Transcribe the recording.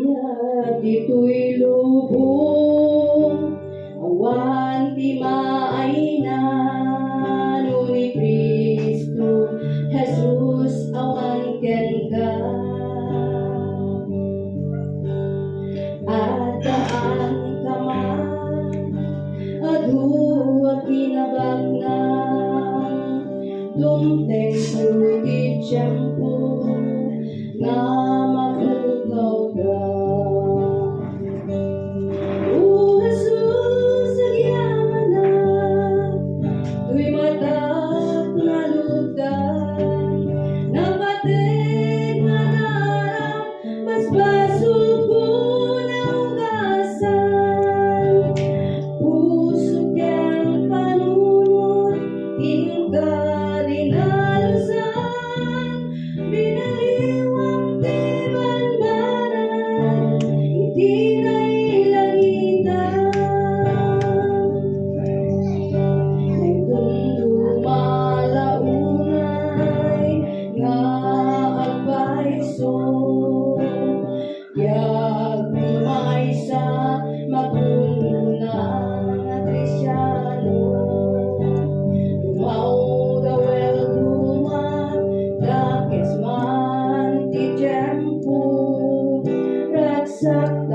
At ito'y lubong awan ti maay na ni Kristo Jesus awan ken ka. At daan ka man adu kinabagnan dumteng ti tiyempo nga mapukaw ka. O Jesus, agyaman na tuy matag na lutan napatig na darang mas basol ko ng gasan puso ken panunod inka dinalusan binaliwang ti banbanan iti nailangitan nagdundo malaunay nga agpaiso yag maysa maguna nga Kristyano dumaw dawel duman dakes man ti tiyempo ragsak